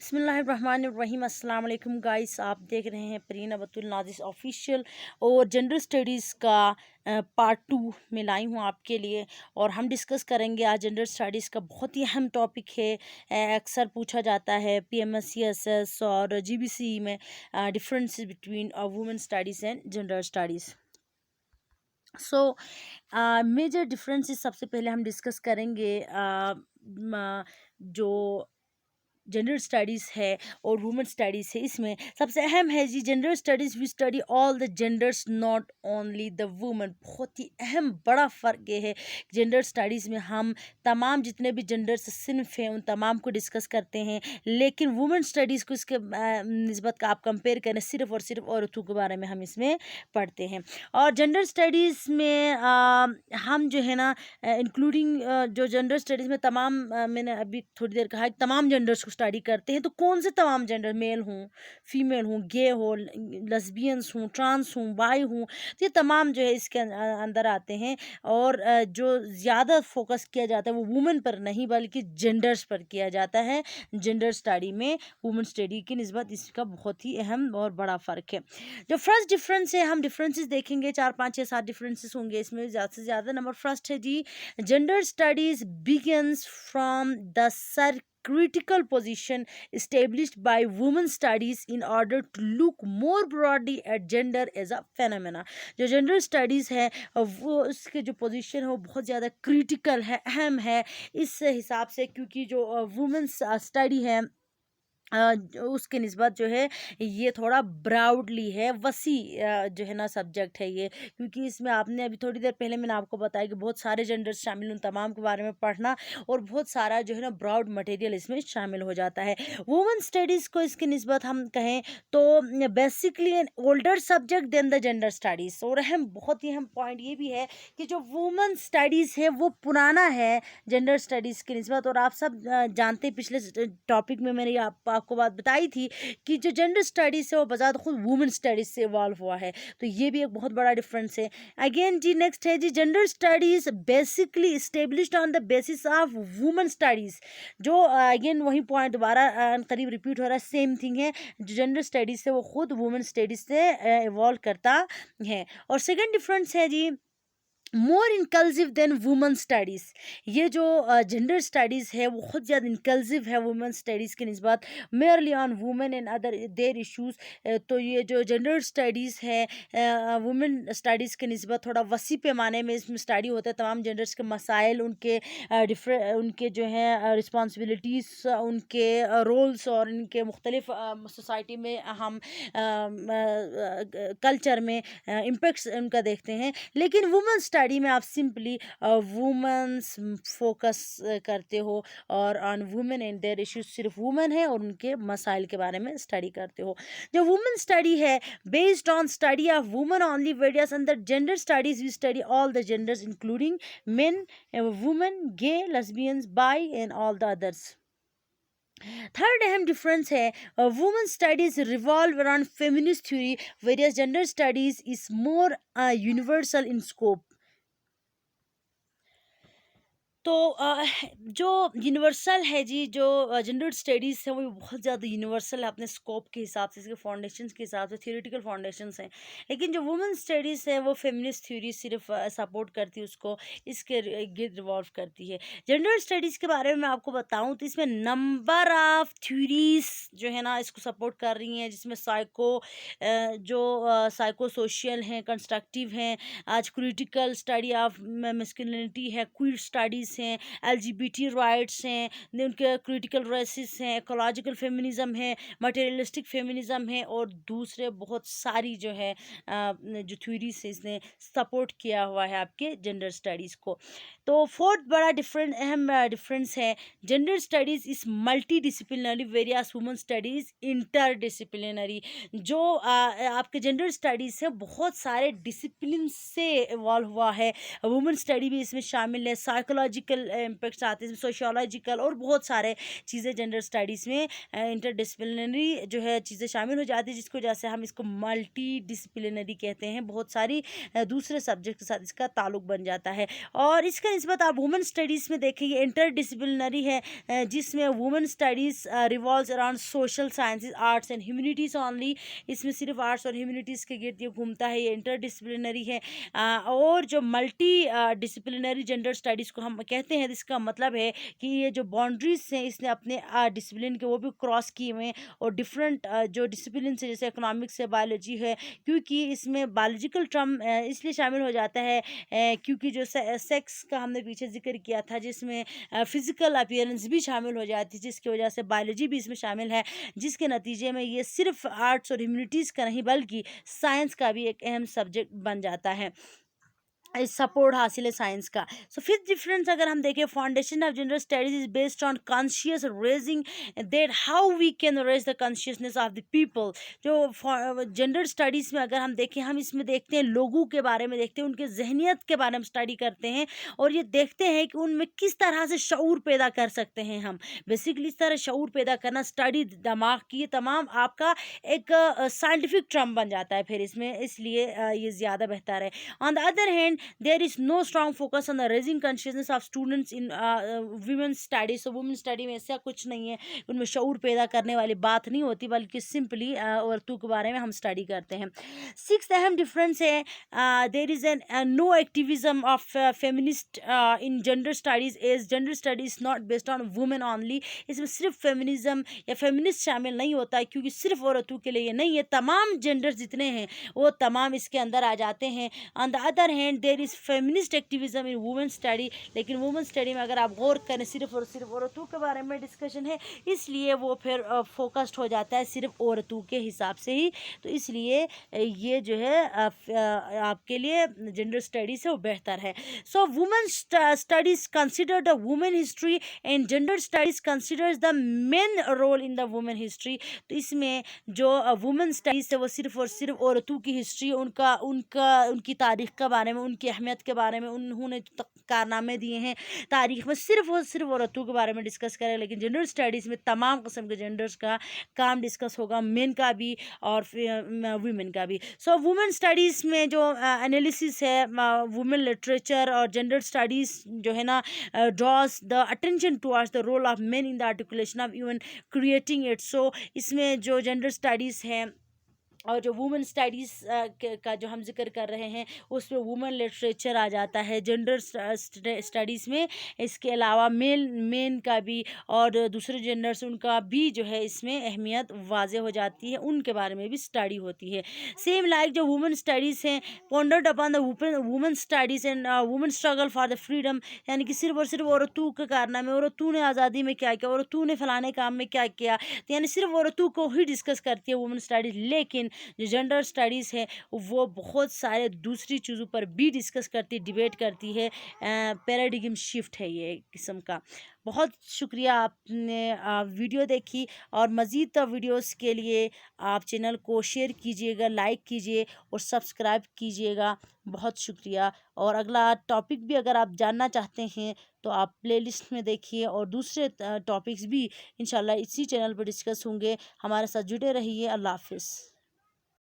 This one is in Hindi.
बिस्मिल्लाहिर्रहमानिर्रहीम। अस्सलाम वालेकुम गाइस, आप देख रहे हैं परीना बतुल नाजिस ऑफिशियल और जेंडर स्टडीज़ का पार्ट 2 में लाई हूँ आपके लिए। और हम डिस्कस करेंगे आज जेंडर स्टडीज़ का बहुत ही अहम टॉपिक है। अक्सर पूछा जाता है पीएमएससीएसएस और जीबीसी में difference between women studies and gender studies. So major differences सबसे पहले हम डिस्कस करेंगे। जो जेंडर स्टडीज़ है और वुमेन स्टडीज़ है, इसमें सबसे अहम है जी gender studies. We study all the genders not only the women. बहुत ही अहम बड़ा फ़र्क ये है, जेंडर स्टडीज़ में हम तमाम जितने भी जेंडर्स सिन्फ हैं उन तमाम को डिस्कस करते हैं, लेकिन वुमेन स्टडीज़ को इसके निस्बत का आप कंपेयर करें, सिर्फ़ और सिर्फ औरतों के बारे में हम इसमें पढ़ते हैं। और जेंडर स्टडीज़ में हम जो है ना इंक्लूडिंग जो जेंडर स्टडीज़ में तमाम मैंने अभी थोड़ी देर कहा कि तमाम जेंडर्स को स्टडी करते हैं। तो कौन से तमाम जेंडर, मेल हूँ, फीमेल हूँ, गे हो, लेस्बियंस हूँ, ट्रांस हूँ, बाई हूँ, तो ये तमाम जो है इसके अंदर आते हैं। और जो ज़्यादा फोकस किया जाता है वो वुमेन पर नहीं बल्कि जेंडर्स पर किया जाता है। जेंडर स्टडी में वुमेन स्टडी की निस्बत इसका बहुत ही अहम और बड़ा फ़र्क है। जो फर्स्ट डिफरेंस है, हम डिफरेंसेस देखेंगे, 4 5 6 7 डिफरेंसेस होंगे इसमें ज़्यादा से ज़्यादा। नंबर फर्स्ट है जी, gender studies begins from the critical position established by women studies in order to look more broadly at gender as a phenomena। जो जेंडर स्टडीज़ है वो उसके जो पोजीशन है वो बहुत ज़्यादा क्रिटिकल है, अहम है इस हिसाब से, क्योंकि जो वुमेन्स स्टडी है उसके निस्बत जो है ये थोड़ा ब्राउडली है, वसी जो है ना सब्जेक्ट है ये। क्योंकि इसमें आपने अभी थोड़ी देर पहले मैंने आपको बताया कि बहुत सारे जेंडर्स शामिल, उन तमाम के बारे में पढ़ना और बहुत सारा जो है ना ब्राउड मटेरियल इसमें शामिल हो जाता है। वुमेन स्टडीज़ को इसकी निस्बत हम कहें तो basically an older subject than the gender studies. और अहम, बहुत ही अहम पॉइंट ये भी है कि जो वुमेन स्टडीज़ है वो पुराना है जेंडर स्टडीज़ की निस्बत। और आप सब जानते हैं, पिछले टॉपिक में मैंने आपको बात बताई थी कि जो जेंडर स्टडीज़ है वो बजात खुद वुमेन स्टडीज़ से इवॉल्व हुआ है। तो ये भी एक बहुत बड़ा डिफरेंस है। अगेन जी नेक्स्ट है जी, gender studies basically established on the basis of women studies. जो अगेन वही पॉइंट दोबारा करीब रिपीट हो रहा है, सेम थिंग है। जो जेंडर स्टडीज़ है वो खुद वुमेन स्टडीज़ से इवॉल्व करता है। और सेकेंड डिफरेंस है जी, मोर इंकल्सिव देन वुमेन स्टडीज़। ये जो जेंडर स्टडीज़ है वो बहुत ज़्यादा इंकल्सिव है वुमेन स्टडीज़ की निस्बत, merely on women and other their issues. तो ये जो जेंडर स्टडीज़ है वुमेन स्टडीज़ की निस्बत थोड़ा वसी पैमाने में इसमें स्टडी होता है, तमाम जेंडर्स के मसाइल, उनके उनके जो हैं रिस्पॉन्सिबिलिटीज़, उनके रोल्स और इनके मुख्तलिफ सोसाइटी में हम कल्चर में इम्पेक्ट्स उनका देखते हैं। लेकिन वुमेन स्टडी में आप सिंपली वुमेन्स फोकस करते हो और on women and their issues, सिर्फ वुमेन है और उनके मसाइल के बारे में स्टडी करते हो। जो वुमेन स्टडी है based on study of women only, whereas under gender studies we study all the genders including men, women, gay, lesbians, bi and all the others. Third अहम डिफरेंस है, women studies revolve around feminist theory, whereas gender studies is more universal in scope. तो जो यूनिवर्सल है जी, जो जेंडर स्टडीज़ है वो बहुत ज़्यादा यूनिवर्सल है अपने स्कोप के हिसाब से, इसके फाउंडेशंस के हिसाब से, थियोरेटिकल फाउंडेशंस हैं। लेकिन जो वुमेन स्टडीज़ है वो फेमिनिस्ट थ्योरी सिर्फ सपोर्ट करती है उसको, इसके गिर्द रिवॉल्व करती है। जेंडर स्टडीज़ के बारे में मैं आपको बताऊं तो इसमें नंबर ऑफ थ्योरीज जो है ना इसको सपोर्ट कर रही हैं, जिसमें जो साइको सोशल हैं, कंस्ट्रक्टिव हैं, आज क्रिटिकल स्टडी ऑफ मैस्कुलिनिटी है, क्वीर स्टडीज़ हैं, एलजीबीटी राइट्स हैं, उनके क्रिटिकल रेसिस हैं, इकोलॉजिकल फेमिनिज्म है, मटेरियलिस्टिक फेमिनिज्म है और दूसरे बहुत सारी जो है जो थ्योरी से इसने सपोर्ट किया हुआ है आपके जेंडर स्टडीज़ को। तो फोर्थ बड़ा अहम डिफरेंस है, जेंडर स्टडीज़ इस multi disciplinary, various women studies inter disciplinary. जो आपके जेंडर स्टडीज़ है बहुत सारे डिसिप्लिन से इवॉल्व हुआ है, वुमेन स्टडी भी इसमें शामिल है, साइकोलॉजिकल साइकोलॉजिकल इम्पेक्ट्स आते हैं, सोशियोलॉजिकल और बहुत सारे चीज़ें जेंडर स्टडीज़ में इंटरडिसिप्लिनरी जो है चीज़ें शामिल हो जाती है, जिसको जैसे हम इसको मल्टी डिसिप्लिनरी कहते हैं। बहुत सारी दूसरे सब्जेक्ट के साथ इसका ताल्लुक बन जाता है। और इसका निस्बत आप वुमेन स्टडीज़ में देखेंगे इंटरडिसिप्लिनरी है, जिसमें women studies revolves around social sciences, arts and humanities only. इसमें सिर्फ आर्ट्स और ह्यूमैनिटीज़ के गिर्द ये घूमता है, ये इंटरडिसिप्लिनरी है। और जो मल्टी डिसिप्लिनरी जेंडर स्टडीज़ को हम कहते हैं, इसका मतलब है कि ये जो बाउंड्रीज हैं इसने अपने डिसिप्लिन के वो भी क्रॉस किए हुए हैं, और डिफरेंट जो डिसिप्लिन से जैसे इकोनॉमिक्स है, बायोलॉजी है, क्योंकि इसमें बायोलॉजिकल टर्म इसलिए शामिल हो जाता है क्योंकि जो सेक्स का हमने पीछे जिक्र किया था, जिसमें फिजिकल अपीयरेंस भी शामिल हो जाती है, जिसकी वजह से बायोलॉजी भी इसमें शामिल है, जिसके नतीजे में ये सिर्फ आर्ट्स और ह्यूमैनिटीज़ का नहीं बल्कि साइंस का भी एक अहम सब्जेक्ट बन जाता है, सपोर्ट हासिल है साइंस का। सो फिफ्थ डिफरेंस अगर हम देखें, foundation of gender studies is based on conscious raising, that how we can raise the consciousness of the people. जो जेंडर स्टडीज़ में अगर हम देखें, हम इसमें देखते हैं लोगों के बारे में, देखते हैं उनके जहनियत के बारे में स्टडी करते हैं, और ये देखते हैं कि उनमें किस तरह से शऊर पैदा कर सकते हैं हम। बेसिकली इस तरह शऊर पैदा करना, स्टडी दिमाग की, तमाम आपका एक साइंटिफिक टर्म बन जाता है फिर इसमें, इसलिए ये ज़्यादा बेहतर है। On the other hand, there is no strong focus on the raising consciousness of students in women's studies। so women study में ऐसा कुछ नहीं है, उनमें शऊर पैदा करने वाली बात नहीं होती, बल्कि सिंपली औरतों के बारे में हम स्टडी करते हैं। सिक्स्थ अहम डिफरेंस है, there is an no activism of feminist in gender studies, as gender studies not based on women only. इसमें सिर्फ फेमिनिज्म या फेमिनिस्ट शामिल नहीं होता है, क्योंकि सिर्फ औरतों के लिए ये नहीं है, तमाम जेंडर्स जितने हैं वो तमाम इसके अंदर आ जाते हैं। On the other hand, there is feminist activism in women study, लेकिन वुमेन स्टडी में अगर आप गौर करें, सिर्फ और सिर्फ औरतों के बारे में डिस्कशन है, इसलिए वो फिर फोकस्ड हो जाता है सिर्फ औरतों के हिसाब से ही। तो इसलिए ये जो है आपके लिए जेंडर स्टडीज़ है वो बेहतर है। So women studies consider the women history and gender studies considers the men role in the women history. तो इसमें जो वुमेन स्टडीज़ है वो सिर्फ और सिर्फ औरतों की हिस्ट्री, उनकी तारीख़ के बारे में, उनकी अहमियत के बारे में, उन्होंने जो कारनामे दिए हैं तारीख़ में, सिर्फ और सिर्फ औरतों के बारे में डिस्कस करें। लेकिन जेंडर स्टडीज़ में तमाम किस्म के जेंडर्स का काम डिस्कस होगा, मेन का भी और वुमेन का भी। सो वुमेन स्टडीज़ में जो एनालिसिस है, वुमेन लिटरेचर और जेंडर स्टडीज़ जो है ना, draws the attention towards the role of men in the articulation of even creating it. So इसमें जो जेंडर स्टडीज़ है और जो वुमेन स्टडीज़ का जो हम जिक्र कर रहे हैं, उसमें वुमेन लिटरेचर आ जाता है जेंडर स्टडीज़ में। इसके अलावा मेन का भी और दूसरे जेंडर्स उनका भी जो है इसमें अहमियत वाज़े हो जाती है, उनके बारे में भी स्टडी होती है। सेम लाइक जो वुमेन स्टडीज़ हैं, pondered upon the women studies and women struggle for the freedom, यानी कि सिर्फ और सिर्फ औरतों के कारनामे, औरतों ने आज़ादी में क्या किया, औरतों ने फलाने काम में क्या किया, तो यानी सिर्फ औरतों को ही डिस्कस करती है वुमेन स्टडीज़। लेकिन जो जेंडर स्टडीज़ है वो बहुत सारे दूसरी चीज़ों पर भी डिस्कस करती, डिबेट करती है। पैराडिग्म शिफ्ट है ये किस्म का। बहुत शुक्रिया आपने वीडियो देखी, और मज़ीद वीडियोस के लिए आप चैनल को शेयर कीजिएगा, लाइक कीजिए और सब्सक्राइब कीजिएगा। बहुत शुक्रिया। और अगला टॉपिक भी अगर आप जानना चाहते हैं तो आप प्लेलिस्ट में देखिए, और दूसरे टॉपिक्स भी इंशाल्लाह इसी चैनल पर डिस्कस होंगे। हमारे साथ जुड़े रहिए। अल्लाह हाफ़िज़।